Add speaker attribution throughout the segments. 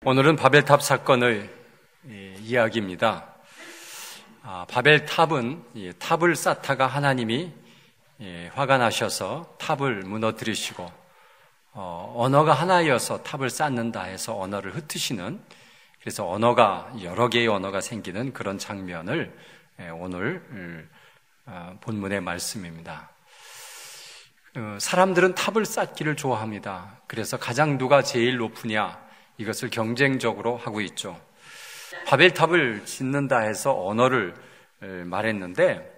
Speaker 1: 오늘은 바벨탑 사건의 이야기입니다. 바벨탑은 탑을 쌓다가 하나님이 화가 나셔서 탑을 무너뜨리시고 언어가 하나여서 탑을 쌓는다 해서 언어를 흩으시는, 그래서 언어가 여러 개의 언어가 생기는 그런 장면을 오늘 본문의 말씀입니다. 사람들은 탑을 쌓기를 좋아합니다. 그래서 가장 누가 제일 높으냐, 이것을 경쟁적으로 하고 있죠. 바벨탑을 짓는다 해서 언어를 말했는데,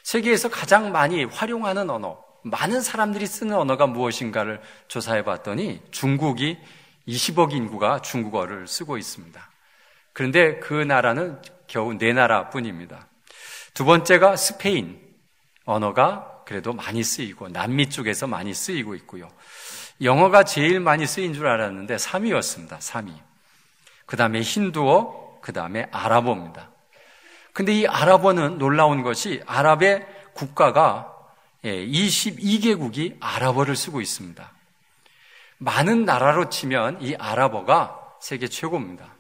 Speaker 1: 세계에서 가장 많이 활용하는 언어, 많은 사람들이 쓰는 언어가 무엇인가를 조사해 봤더니 중국이 20억 인구가 중국어를 쓰고 있습니다. 그런데 그 나라는 겨우 4나라뿐입니다. 두 번째가 스페인, 언어가 그래도 많이 쓰이고 남미 쪽에서 많이 쓰이고 있고요. 영어가 제일 많이 쓰인 줄 알았는데 3위였습니다. 3위. 그 다음에 힌두어, 그 다음에 아랍어입니다. 근데 이 아랍어는 놀라운 것이 아랍의 국가가 22개국이 아랍어를 쓰고 있습니다. 많은 나라로 치면 이 아랍어가 세계 최고입니다.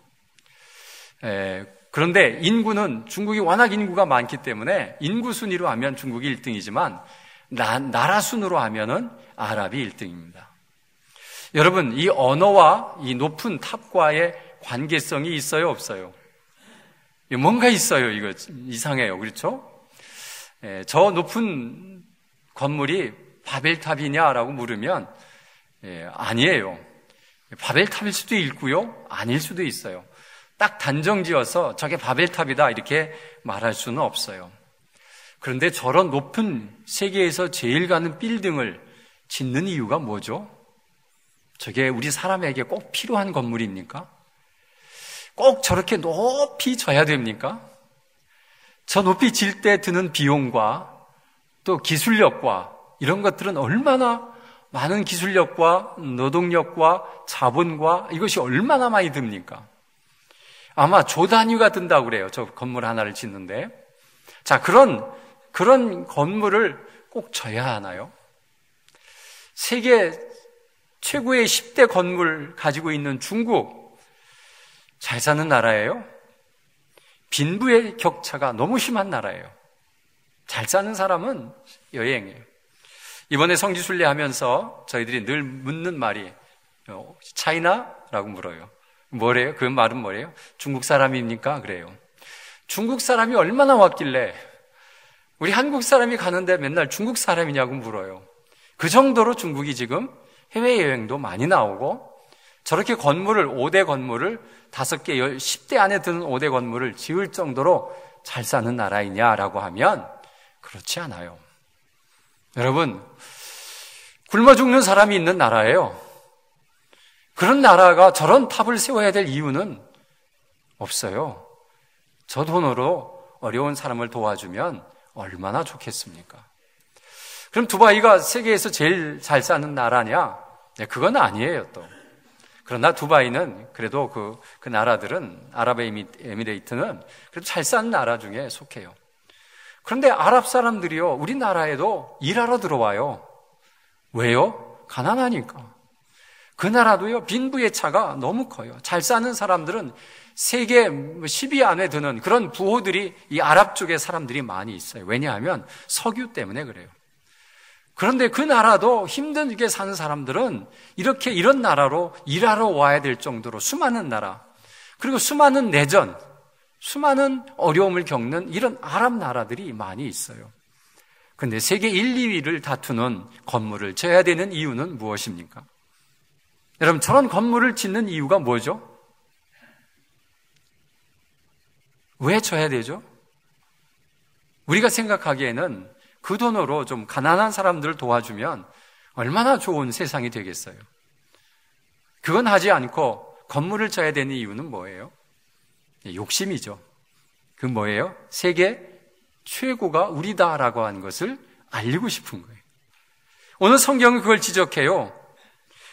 Speaker 1: 그런데 인구는 중국이 워낙 인구가 많기 때문에 인구 순위로 하면 중국이 1등이지만 나라 순으로 하면은 아랍이 1등입니다. 여러분, 이 언어와 이 높은 탑과의 관계성이 있어요, 없어요? 뭔가 있어요. 이거 이상해요. 그렇죠? 저 높은 건물이 바벨탑이냐라고 물으면 아니에요. 바벨탑일 수도 있고요, 아닐 수도 있어요. 딱 단정지어서 저게 바벨탑이다 이렇게 말할 수는 없어요. 그런데 저런 높은 세계에서 제일 가는 빌딩을 짓는 이유가 뭐죠? 저게 우리 사람에게 꼭 필요한 건물입니까? 꼭 저렇게 높이 져야 됩니까? 저 높이 질 때 드는 비용과 또 기술력과 이런 것들은 얼마나 많은 기술력과 노동력과 자본과 이것이 얼마나 많이 듭니까? 아마 조 단위가 든다고 그래요. 저 건물 하나를 짓는데. 자, 그런 건물을 꼭 져야 하나요? 세계 최고의 10대 건물 가지고 있는 중국, 잘 사는 나라예요? 빈부의 격차가 너무 심한 나라예요. 잘 사는 사람은 여행이에요. 이번에 성지순례 하면서 저희들이 늘 묻는 말이 차이나라고 물어요. 뭐래요? 그 말은 뭐래요? 중국 사람입니까? 그래요. 중국 사람이 얼마나 왔길래 우리 한국 사람이 가는데 맨날 중국 사람이냐고 물어요. 그 정도로 중국이 지금 해외여행도 많이 나오고 저렇게 건물을 5대 건물을 5개, 10대 안에 드는 5대 건물을 지을 정도로 잘 사는 나라이냐라고 하면 그렇지 않아요. 여러분, 굶어 죽는 사람이 있는 나라예요. 그런 나라가 저런 탑을 세워야 될 이유는 없어요. 저 돈으로 어려운 사람을 도와주면 얼마나 좋겠습니까? 그럼 두바이가 세계에서 제일 잘 사는 나라냐? 네, 그건 아니에요, 또. 그러나 두바이는 그래도 그 나라들은, 아랍에미레이트는 그래도 잘 사는 나라 중에 속해요. 그런데 아랍 사람들이요, 우리나라에도 일하러 들어와요. 왜요? 가난하니까. 그 나라도요, 빈부의 차가 너무 커요. 잘 사는 사람들은 세계 10위 안에 드는 그런 부호들이 이 아랍 쪽에 사람들이 많이 있어요. 왜냐하면 석유 때문에 그래요. 그런데 그 나라도 힘들게 사는 사람들은 이런 나라로 일하러 와야 될 정도로 수많은 나라, 그리고 수많은 내전, 수많은 어려움을 겪는 이런 아랍 나라들이 많이 있어요. 그런데 세계 1, 2위를 다투는 건물을 져야 되는 이유는 무엇입니까? 여러분, 저런 건물을 짓는 이유가 뭐죠? 왜 져야 되죠? 우리가 생각하기에는 그 돈으로 좀 가난한 사람들을 도와주면 얼마나 좋은 세상이 되겠어요? 그건 하지 않고 건물을 져야 되는 이유는 뭐예요? 욕심이죠. 그 뭐예요? 세계 최고가 우리다라고 하는 것을 알리고 싶은 거예요. 오늘 성경은 그걸 지적해요.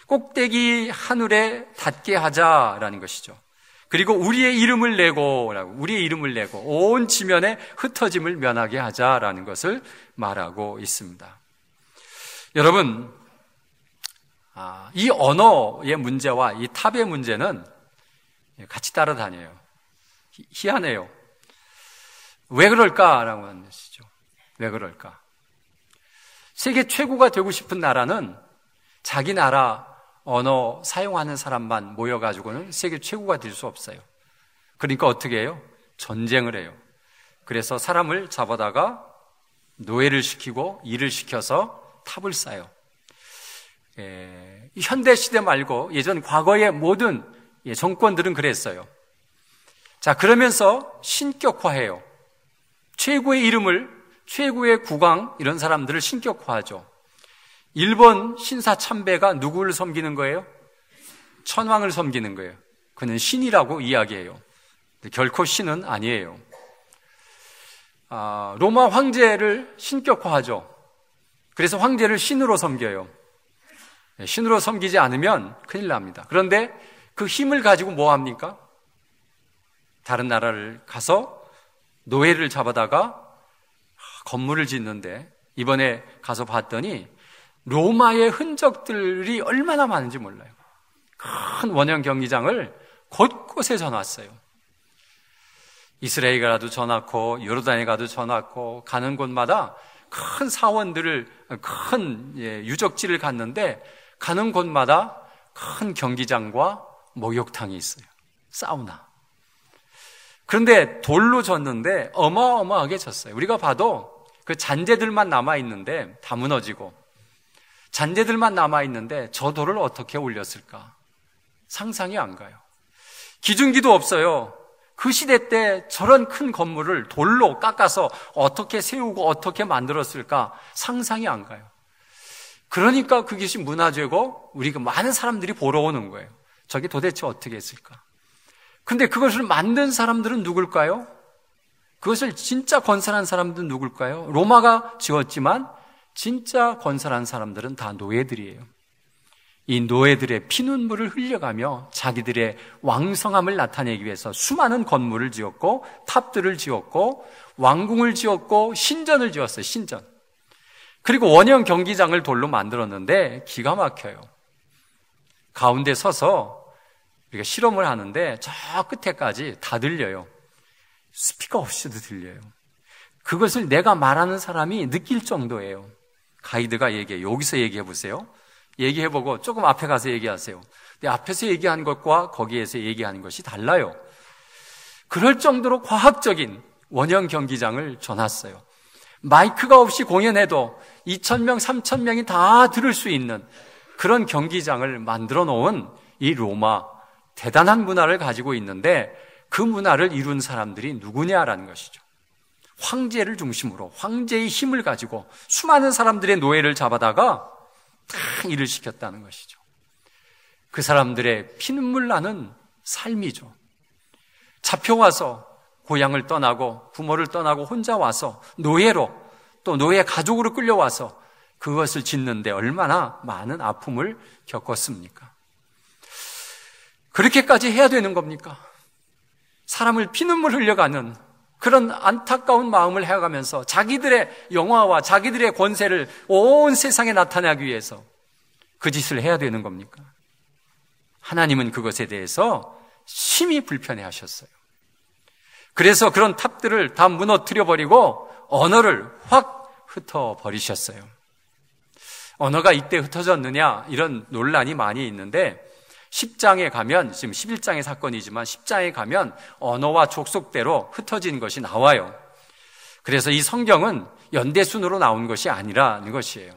Speaker 1: 꼭대기 하늘에 닿게 하자라는 것이죠. 그리고 우리의 이름을 내고 온 지면에 흩어짐을 면하게 하자라는 것을 말하고 있습니다. 여러분, 이 언어의 문제와 이 탑의 문제는 같이 따라다녀요. 희한해요. 왜 그럴까라고 하는 것이죠. 왜 그럴까? 세계 최고가 되고 싶은 나라는 자기 나라 언어 사용하는 사람만 모여가지고는 세계 최고가 될 수 없어요. 그러니까 어떻게 해요? 전쟁을 해요. 그래서 사람을 잡아다가 노예를 시키고 일을 시켜서 탑을 쌓아요. 현대 시대 말고 예전 과거의 모든 정권들은 그랬어요. 자, 그러면서 신격화해요. 최고의 이름을, 최고의 국왕 이런 사람들을 신격화하죠. 일본 신사 참배가 누구를 섬기는 거예요? 천황을 섬기는 거예요. 그는 신이라고 이야기해요. 결코 신은 아니에요. 로마 황제를 신격화하죠. 그래서 황제를 신으로 섬겨요. 신으로 섬기지 않으면 큰일 납니다. 그런데 그 힘을 가지고 뭐 합니까? 다른 나라를 가서 노예를 잡아다가 건물을 짓는데 이번에 가서 봤더니 로마의 흔적들이 얼마나 많은지 몰라요. 큰 원형 경기장을 곳곳에 져놨어요. 이스라엘에 가도 져놨고 요르단에 가도 져놨고 가는 곳마다 큰 사원들을 큰 유적지를 갔는데 가는 곳마다 큰 경기장과 목욕탕이 있어요. 사우나. 그런데 돌로 졌는데 어마어마하게 졌어요. 우리가 봐도 그 잔재들만 남아있는데 다 무너지고 잔재들만 남아있는데 저 돌을 어떻게 올렸을까? 상상이 안 가요. 기중기도 없어요. 그 시대 때 저런 큰 건물을 돌로 깎아서 어떻게 세우고 어떻게 만들었을까? 상상이 안 가요. 그러니까 그것이 문화재고 우리가 많은 사람들이 보러 오는 거예요. 저게 도대체 어떻게 했을까? 근데 그것을 만든 사람들은 누굴까요? 그것을 진짜 건설한 사람들은 누굴까요? 로마가 지었지만 진짜 건설한 사람들은 다 노예들이에요. 이 노예들의 피눈물을 흘려가며 자기들의 왕성함을 나타내기 위해서 수많은 건물을 지었고 탑들을 지었고 왕궁을 지었고 신전을 지었어요. 신전. 그리고 원형 경기장을 돌로 만들었는데 기가 막혀요. 가운데 서서 우리가 실험을 하는데 저 끝에까지 다 들려요. 스피커 없이도 들려요. 그것을 내가 말하는 사람이 느낄 정도예요. 가이드가 얘기해요. 여기서 얘기해 보세요. 얘기해보고 조금 앞에 가서 얘기하세요. 근데 앞에서 얘기한 것과 거기에서 얘기하는 것이 달라요. 그럴 정도로 과학적인 원형 경기장을 줘놨어요. 마이크가 없이 공연해도 2,000명, 3,000명이 다 들을 수 있는 그런 경기장을 만들어 놓은 이 로마, 대단한 문화를 가지고 있는데 그 문화를 이룬 사람들이 누구냐라는 것이죠. 황제를 중심으로 황제의 힘을 가지고 수많은 사람들의 노예를 잡아다가 다 일을 시켰다는 것이죠. 그 사람들의 피눈물 나는 삶이죠. 잡혀와서 고향을 떠나고 부모를 떠나고 혼자 와서 노예로 또 노예 가족으로 끌려와서 그것을 짓는데 얼마나 많은 아픔을 겪었습니까? 그렇게까지 해야 되는 겁니까? 사람을 피눈물 흘려가는 그런 안타까운 마음을 해가면서 자기들의 영화와 자기들의 권세를 온 세상에 나타내기 위해서 그 짓을 해야 되는 겁니까? 하나님은 그것에 대해서 심히 불편해 하셨어요. 그래서 그런 탑들을 다 무너뜨려 버리고 언어를 확 흩어버리셨어요. 언어가 이때 흩어졌느냐 이런 논란이 많이 있는데 10장에 가면, 지금 11장의 사건이지만 10장에 가면 언어와 족속대로 흩어진 것이 나와요. 그래서 이 성경은 연대순으로 나온 것이 아니라는 것이에요.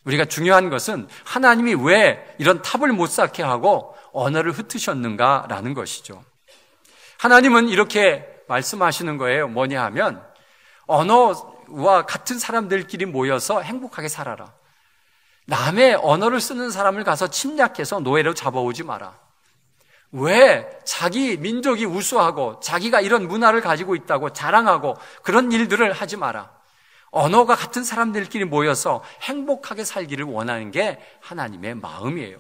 Speaker 1: 우리가 중요한 것은 하나님이 왜 이런 탑을 못 쌓게 하고 언어를 흩으셨는가라는 것이죠. 하나님은 이렇게 말씀하시는 거예요. 뭐냐 하면 언어와 같은 사람들끼리 모여서 행복하게 살아라. 남의 언어를 쓰는 사람을 가서 침략해서 노예로 잡아오지 마라. 왜 자기 민족이 우수하고 자기가 이런 문화를 가지고 있다고 자랑하고 그런 일들을 하지 마라. 언어가 같은 사람들끼리 모여서 행복하게 살기를 원하는 게 하나님의 마음이에요.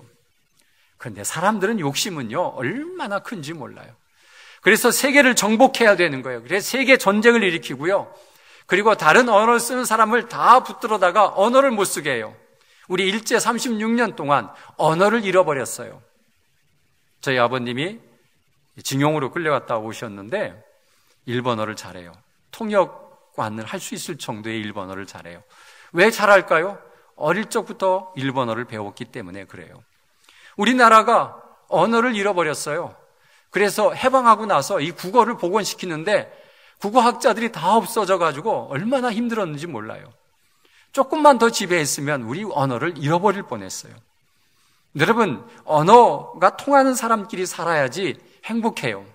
Speaker 1: 그런데 사람들은 욕심은요 얼마나 큰지 몰라요. 그래서 세계를 정복해야 되는 거예요. 그래서 세계 전쟁을 일으키고요. 그리고 다른 언어를 쓰는 사람을 다 붙들어다가 언어를 못 쓰게 해요. 우리 일제 36년 동안 언어를 잃어버렸어요. 저희 아버님이 징용으로 끌려갔다 오셨는데 일본어를 잘해요. 통역관을 할 수 있을 정도의 일본어를 잘해요. 왜 잘할까요? 어릴 적부터 일본어를 배웠기 때문에 그래요. 우리나라가 언어를 잃어버렸어요. 그래서 해방하고 나서 이 국어를 복원시키는데 국어학자들이 다 없어져 가지고 얼마나 힘들었는지 몰라요. 조금만 더 지배했으면 우리 언어를 잃어버릴 뻔했어요. 여러분, 언어가 통하는 사람끼리 살아야지 행복해요.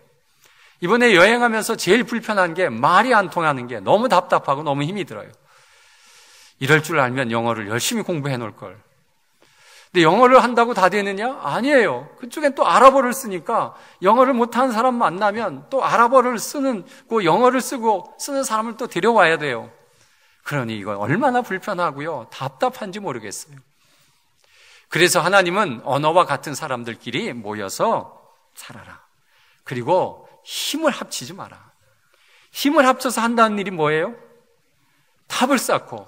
Speaker 1: 이번에 여행하면서 제일 불편한 게 말이 안 통하는 게 너무 답답하고 너무 힘이 들어요. 이럴 줄 알면 영어를 열심히 공부해 놓을 걸. 근데 영어를 한다고 다 되느냐? 아니에요. 그쪽엔 또 아랍어를 쓰니까 영어를 못하는 사람 만나면 또 아랍어를 쓰는, 그 영어를 쓰고 쓰는 사람을 또 데려와야 돼요. 그러니 이거 얼마나 불편하고요. 답답한지 모르겠어요. 그래서 하나님은 언어와 같은 사람들끼리 모여서 살아라. 그리고 힘을 합치지 마라. 힘을 합쳐서 한다는 일이 뭐예요? 탑을 쌓고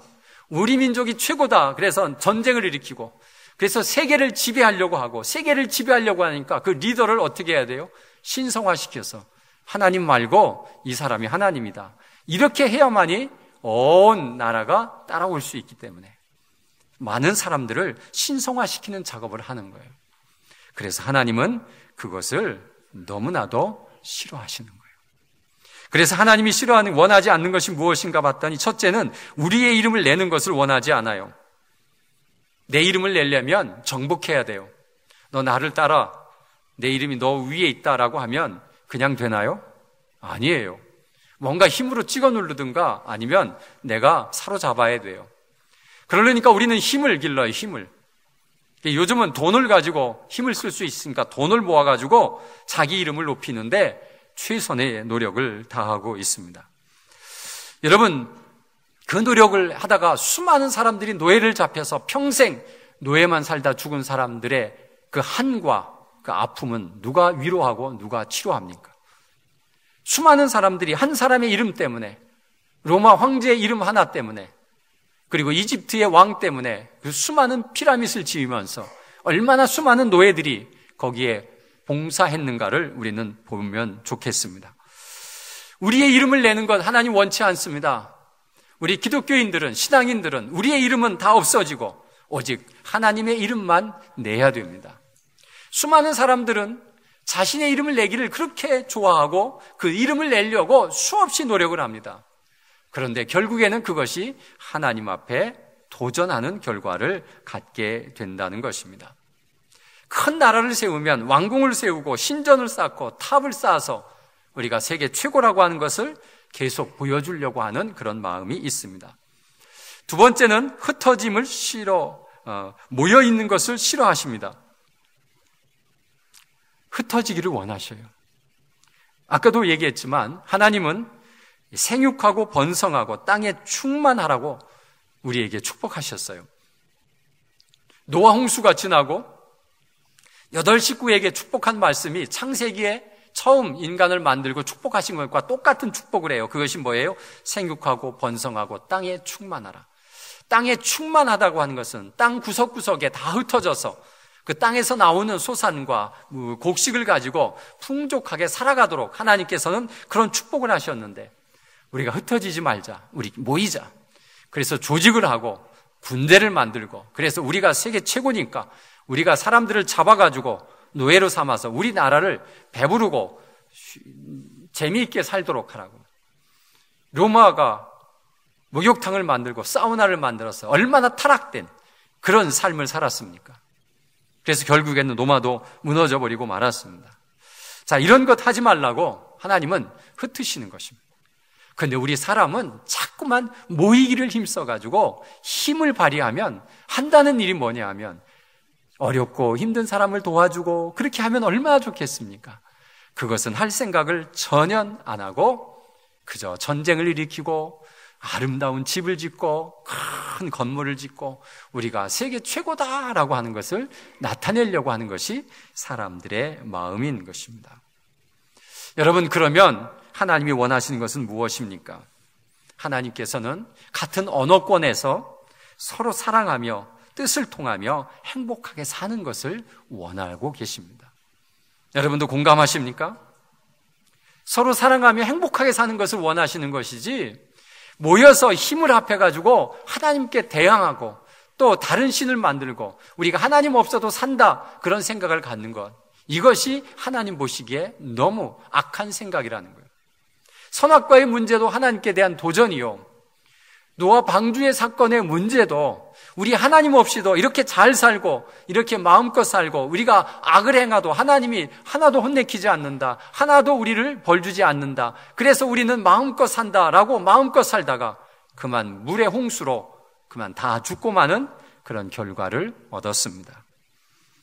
Speaker 1: 우리 민족이 최고다. 그래서 전쟁을 일으키고 그래서 세계를 지배하려고 하고 세계를 지배하려고 하니까 그 리더를 어떻게 해야 돼요? 신성화시켜서 하나님 말고 이 사람이 하나님이다. 이렇게 해야만이 온 나라가 따라올 수 있기 때문에 많은 사람들을 신성화시키는 작업을 하는 거예요. 그래서 하나님은 그것을 너무나도 싫어하시는 거예요. 그래서 하나님이 싫어하는, 원하지 않는 것이 무엇인가 봤더니 첫째는 우리의 이름을 내는 것을 원하지 않아요. 내 이름을 내려면 정복해야 돼요. 너 나를 따라, 내 이름이 너 위에 있다라고 하면 그냥 되나요? 아니에요. 뭔가 힘으로 찍어 누르든가 아니면 내가 사로잡아야 돼요. 그러려니까 우리는 힘을 길러요, 힘을. 요즘은 돈을 가지고 힘을 쓸 수 있으니까 돈을 모아가지고 자기 이름을 높이는데 최선의 노력을 다하고 있습니다. 여러분, 그 노력을 하다가 수많은 사람들이 노예를 잡혀서 평생 노예만 살다 죽은 사람들의 그 한과 그 아픔은 누가 위로하고 누가 치료합니까? 수많은 사람들이 한 사람의 이름 때문에, 로마 황제의 이름 하나 때문에, 그리고 이집트의 왕 때문에 그 수많은 피라밋을 지으면서 얼마나 수많은 노예들이 거기에 봉사했는가를 우리는 보면 좋겠습니다. 우리의 이름을 내는 것 하나님 원치 않습니다. 우리 기독교인들은, 신앙인들은 우리의 이름은 다 없어지고 오직 하나님의 이름만 내야 됩니다. 수많은 사람들은 자신의 이름을 내기를 그렇게 좋아하고 그 이름을 내려고 수없이 노력을 합니다. 그런데 결국에는 그것이 하나님 앞에 도전하는 결과를 갖게 된다는 것입니다. 큰 나라를 세우면 왕궁을 세우고 신전을 쌓고 탑을 쌓아서 우리가 세계 최고라고 하는 것을 계속 보여주려고 하는 그런 마음이 있습니다. 두 번째는 흩어짐을 모여있는 것을 싫어하십니다. 흩어지기를 원하셔요. 아까도 얘기했지만 하나님은 생육하고 번성하고 땅에 충만하라고 우리에게 축복하셨어요. 노아 홍수가 지나고 8식구에게 축복한 말씀이 창세기에 처음 인간을 만들고 축복하신 것과 똑같은 축복을 해요. 그것이 뭐예요? 생육하고 번성하고 땅에 충만하라. 땅에 충만하다고 하는 것은 땅 구석구석에 다 흩어져서 그 땅에서 나오는 소산과 곡식을 가지고 풍족하게 살아가도록 하나님께서는 그런 축복을 하셨는데 우리가 흩어지지 말자. 우리 모이자. 그래서 조직을 하고 군대를 만들고 그래서 우리가 세계 최고니까 우리가 사람들을 잡아가지고 노예로 삼아서 우리나라를 배부르고 재미있게 살도록 하라고. 로마가 목욕탕을 만들고 사우나를 만들어서 얼마나 타락된 그런 삶을 살았습니까? 그래서 결국에는 로마도 무너져 버리고 말았습니다. 자, 이런 것 하지 말라고 하나님은 흩으시는 것입니다. 그런데 우리 사람은 자꾸만 모이기를 힘써가지고 힘을 발휘하면 한다는 일이 뭐냐 하면 어렵고 힘든 사람을 도와주고 그렇게 하면 얼마나 좋겠습니까? 그것은 할 생각을 전혀 안 하고 그저 전쟁을 일으키고 아름다운 집을 짓고 큰 건물을 짓고 우리가 세계 최고다라고 하는 것을 나타내려고 하는 것이 사람들의 마음인 것입니다. 여러분, 그러면 하나님이 원하시는 것은 무엇입니까? 하나님께서는 같은 언어권에서 서로 사랑하며 뜻을 통하며 행복하게 사는 것을 원하고 계십니다. 여러분도 공감하십니까? 서로 사랑하며 행복하게 사는 것을 원하시는 것이지, 모여서 힘을 합해가지고 하나님께 대항하고 또 다른 신을 만들고 우리가 하나님 없어도 산다, 그런 생각을 갖는 것, 이것이 하나님 보시기에 너무 악한 생각이라는 거예요. 선악과의 문제도 하나님께 대한 도전이요, 노아 방주의 사건의 문제도 우리 하나님 없이도 이렇게 잘 살고 이렇게 마음껏 살고 우리가 악을 행하도 하나님이 하나도 혼내키지 않는다, 하나도 우리를 벌주지 않는다, 그래서 우리는 마음껏 산다라고 마음껏 살다가 그만 물의 홍수로 그만 다 죽고 마는 그런 결과를 얻었습니다.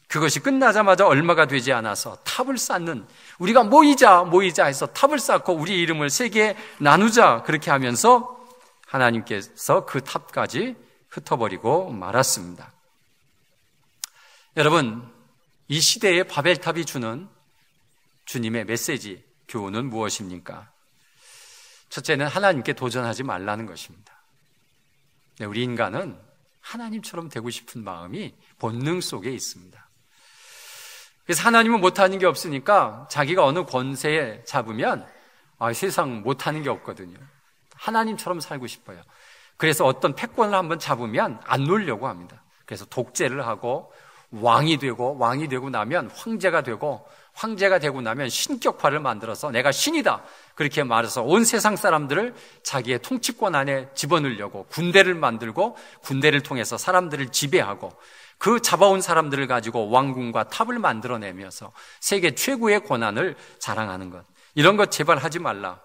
Speaker 1: 그것이 끝나자마자 얼마가 되지 않아서 탑을 쌓는, 우리가 모이자 해서 탑을 쌓고 우리 이름을 세계에 나누자, 그렇게 하면서 하나님께서 그 탑까지 흩어버리고 말았습니다. 여러분, 이 시대의 바벨탑이 주는 주님의 메시지, 교훈은 무엇입니까? 첫째는 하나님께 도전하지 말라는 것입니다. 우리 인간은 하나님처럼 되고 싶은 마음이 본능 속에 있습니다. 그래서 하나님은 못하는 게 없으니까 자기가 어느 권세에 잡으면 세상 못하는 게 없거든요. 하나님처럼 살고 싶어요. 그래서 어떤 패권을 한번 잡으면 안 놓으려고 합니다. 그래서 독재를 하고 왕이 되고 나면 황제가 되고 나면 신격화를 만들어서 내가 신이다, 그렇게 말해서 온 세상 사람들을 자기의 통치권 안에 집어넣으려고 군대를 만들고 군대를 통해서 사람들을 지배하고 그 잡아온 사람들을 가지고 왕궁과 탑을 만들어내면서 세계 최고의 권한을 자랑하는 것, 이런 것 제발 하지 말라,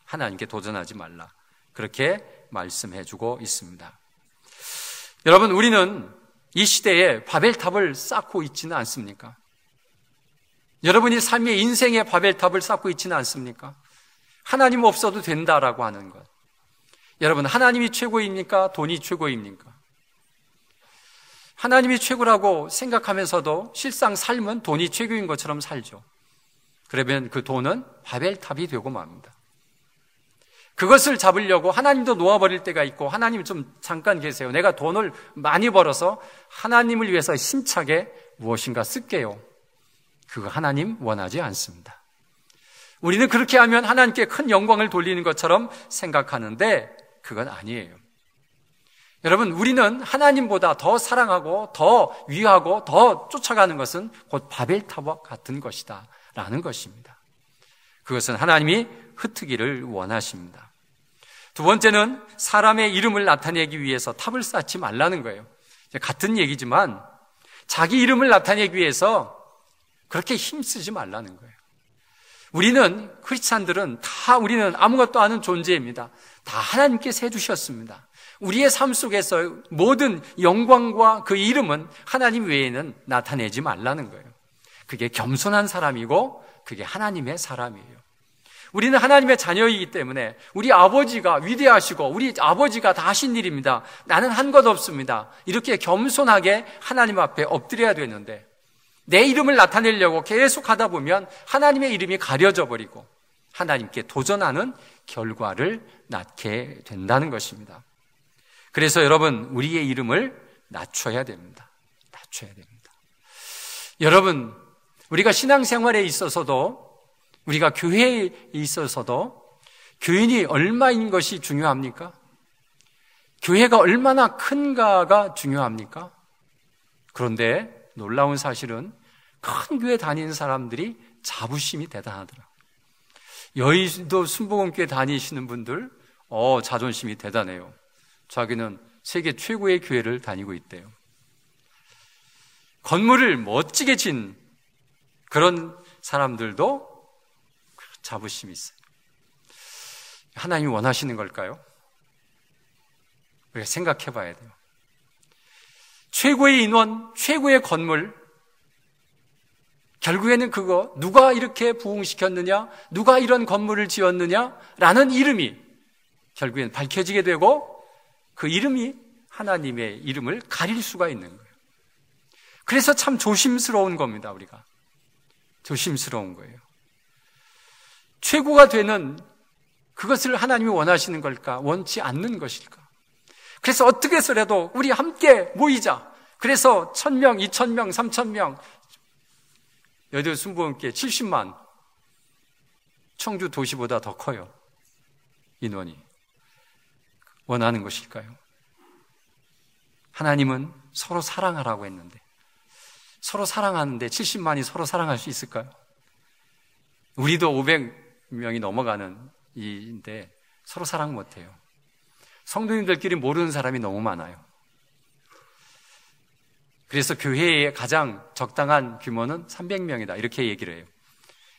Speaker 1: 하나님께 도전하지 말라, 그렇게 말씀해주고 있습니다. 여러분, 우리는 이 시대에 바벨탑을 쌓고 있지는 않습니까? 여러분이 삶의 인생의 바벨탑을 쌓고 있지는 않습니까? 하나님 없어도 된다라고 하는 것. 여러분, 하나님이 최고입니까? 돈이 최고입니까? 하나님이 최고라고 생각하면서도 실상 삶은 돈이 최고인 것처럼 살죠. 그러면 그 돈은 바벨탑이 되고 맙니다. 그것을 잡으려고 하나님도 놓아버릴 때가 있고, 하나님 좀 잠깐 계세요, 내가 돈을 많이 벌어서 하나님을 위해서 힘차게 무엇인가 쓸게요. 그거 하나님 원하지 않습니다. 우리는 그렇게 하면 하나님께 큰 영광을 돌리는 것처럼 생각하는데 그건 아니에요. 여러분, 우리는 하나님보다 더 사랑하고 더 위하고 더 쫓아가는 것은 곧 바벨탑과 같은 것이다 라는 것입니다. 그것은 하나님이 흩트기를 원하십니다. 두 번째는 사람의 이름을 나타내기 위해서 탑을 쌓지 말라는 거예요. 같은 얘기지만 자기 이름을 나타내기 위해서 그렇게 힘쓰지 말라는 거예요. 우리는, 크리스찬들은 다 우리는 아무것도 아닌 존재입니다. 다 하나님께서 해주셨습니다. 우리의 삶 속에서 모든 영광과 그 이름은 하나님 외에는 나타내지 말라는 거예요. 그게 겸손한 사람이고 그게 하나님의 사람이에요. 우리는 하나님의 자녀이기 때문에 우리 아버지가 위대하시고 우리 아버지가 다 하신 일입니다, 나는 한 것 없습니다, 이렇게 겸손하게 하나님 앞에 엎드려야 되는데, 내 이름을 나타내려고 계속 하다 보면 하나님의 이름이 가려져 버리고 하나님께 도전하는 결과를 낳게 된다는 것입니다. 그래서 여러분, 우리의 이름을 낮춰야 됩니다. 낮춰야 됩니다. 여러분, 우리가 신앙생활에 있어서도, 우리가 교회에 있어서도 교인이 얼마인 것이 중요합니까? 교회가 얼마나 큰가가 중요합니까? 그런데 놀라운 사실은 큰 교회 다니는 사람들이 자부심이 대단하더라고요. 여의도 순복음교회 다니시는 분들, 자존심이 대단해요. 자기는 세계 최고의 교회를 다니고 있대요. 건물을 멋지게 진 그런 사람들도 자부심이 있어요. 하나님이 원하시는 걸까요? 우리가 생각해 봐야 돼요. 최고의 인원, 최고의 건물, 결국에는 그거 누가 이렇게 부흥시켰느냐, 누가 이런 건물을 지었느냐 라는 이름이 결국엔 밝혀지게 되고, 그 이름이 하나님의 이름을 가릴 수가 있는 거예요. 그래서 참 조심스러운 겁니다. 우리가 조심스러운 거예요. 최고가 되는 그것을 하나님이 원하시는 걸까, 원치 않는 것일까? 그래서 어떻게 해서라도 우리 함께 모이자. 그래서 1,000명, 2,000명, 3,000명, 여의도 순복음교회 70만 청주 도시보다 더 커요. 인원이. 원하는 것일까요? 하나님은 서로 사랑하라고 했는데, 서로 사랑하는데 70만이 서로 사랑할 수 있을까요? 우리도 500명이 넘어가는 이인데 서로 사랑 못해요. 성도님들끼리 모르는 사람이 너무 많아요. 그래서 교회의 가장 적당한 규모는 300명이다 이렇게 얘기를 해요.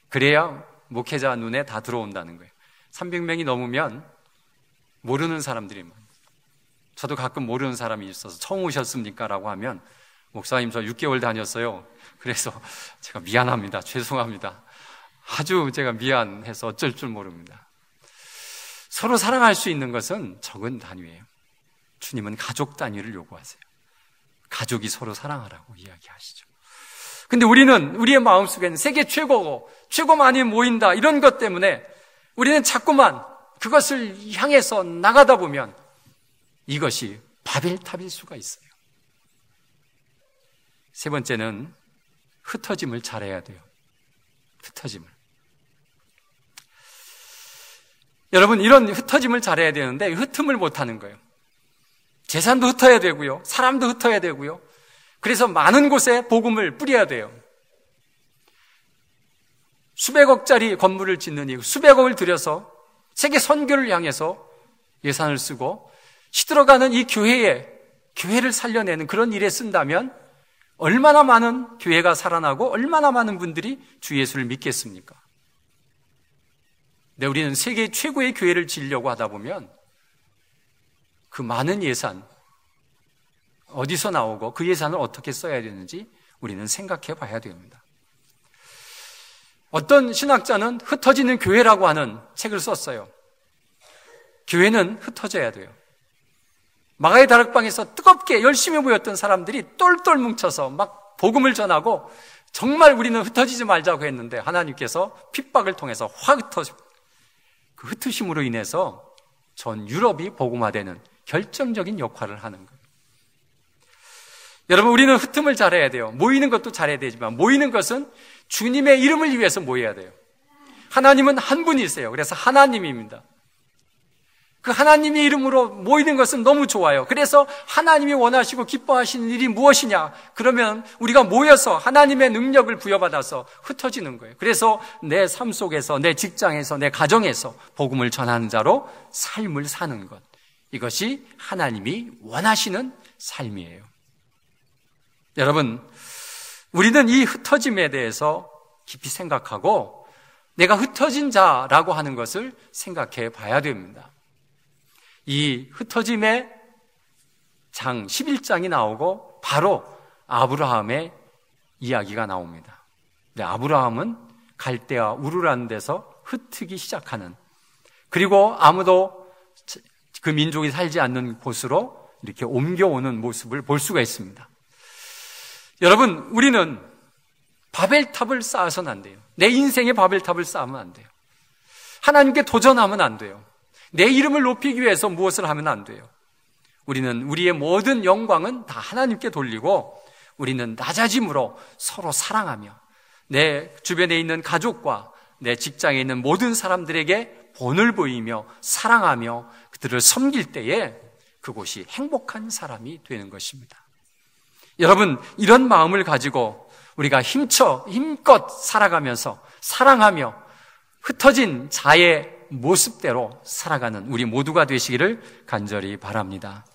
Speaker 1: 그래야 목회자 눈에 다 들어온다는 거예요. 300명이 넘으면 모르는 사람들이 많아요. 저도 가끔 모르는 사람이 있어서 처음 오셨습니까? 라고 하면 목사님 저 6개월 다녔어요. 그래서 제가 미안합니다. 죄송합니다. 아주 제가 미안해서 어쩔 줄 모릅니다. 서로 사랑할 수 있는 것은 적은 단위예요. 주님은 가족 단위를 요구하세요. 가족이 서로 사랑하라고 이야기하시죠. 근데 우리는 우리의 마음속에는 세계 최고고 최고 많이 모인다 이런 것 때문에 우리는 자꾸만 그것을 향해서 나가다 보면 이것이 바벨탑일 수가 있어요. 세 번째는 흩어짐을 잘해야 돼요. 흩어짐을. 여러분, 이런 흩어짐을 잘해야 되는데 흩음을 못하는 거예요. 재산도 흩어야 되고요. 사람도 흩어야 되고요. 그래서 많은 곳에 복음을 뿌려야 돼요. 수백억짜리 건물을 짓는 이유, 수백억을 들여서 세계 선교를 향해서 예산을 쓰고 시들어가는 이 교회를 살려내는 그런 일에 쓴다면 얼마나 많은 교회가 살아나고 얼마나 많은 분들이 주 예수를 믿겠습니까? 근데 우리는 세계 최고의 교회를 지으려고 하다 보면 그 많은 예산 어디서 나오고 그 예산을 어떻게 써야 되는지 우리는 생각해 봐야 됩니다. 어떤 신학자는 흩어지는 교회라고 하는 책을 썼어요. 교회는 흩어져야 돼요. 마가의 다락방에서 뜨겁게 열심히 모였던 사람들이 똘똘 뭉쳐서 막 복음을 전하고 정말 우리는 흩어지지 말자고 했는데 하나님께서 핍박을 통해서 확 흩어져. 그 흩으심으로 인해서 전 유럽이 복음화되는 결정적인 역할을 하는 거예요. 여러분, 우리는 흩음을 잘해야 돼요. 모이는 것도 잘해야 되지만 모이는 것은 주님의 이름을 위해서 모여야 돼요. 하나님은 한 분이세요. 그래서 하나님입니다. 그 하나님의 이름으로 모이는 것은 너무 좋아요. 그래서 하나님이 원하시고 기뻐하시는 일이 무엇이냐? 그러면 우리가 모여서 하나님의 능력을 부여받아서 흩어지는 거예요. 그래서 내 삶 속에서, 내 직장에서, 내 가정에서 복음을 전하는 자로 삶을 사는 것. 이것이 하나님이 원하시는 삶이에요. 여러분, 우리는 이 흩어짐에 대해서 깊이 생각하고 내가 흩어진 자라고 하는 것을 생각해 봐야 됩니다. 이 흩어짐의 장 11장이 나오고 바로 아브라함의 이야기가 나옵니다. 근데 아브라함은 갈대아 우르라는 데서 흩트기 시작하는, 그리고 아무도 그 민족이 살지 않는 곳으로 이렇게 옮겨오는 모습을 볼 수가 있습니다. 여러분, 우리는 바벨탑을 쌓아서는 안 돼요. 내 인생에 바벨탑을 쌓으면 안 돼요. 하나님께 도전하면 안 돼요. 내 이름을 높이기 위해서 무엇을 하면 안 돼요. 우리는 우리의 모든 영광은 다 하나님께 돌리고 우리는 낮아짐으로 서로 사랑하며 내 주변에 있는 가족과 내 직장에 있는 모든 사람들에게 본을 보이며 사랑하며 그들을 섬길 때에 그곳이 행복한 사람이 되는 것입니다. 여러분, 이런 마음을 가지고 우리가 힘껏 살아가면서 사랑하며 흩어진 자의 모습대로 살아가는 우리 모두가 되시기를 간절히 바랍니다.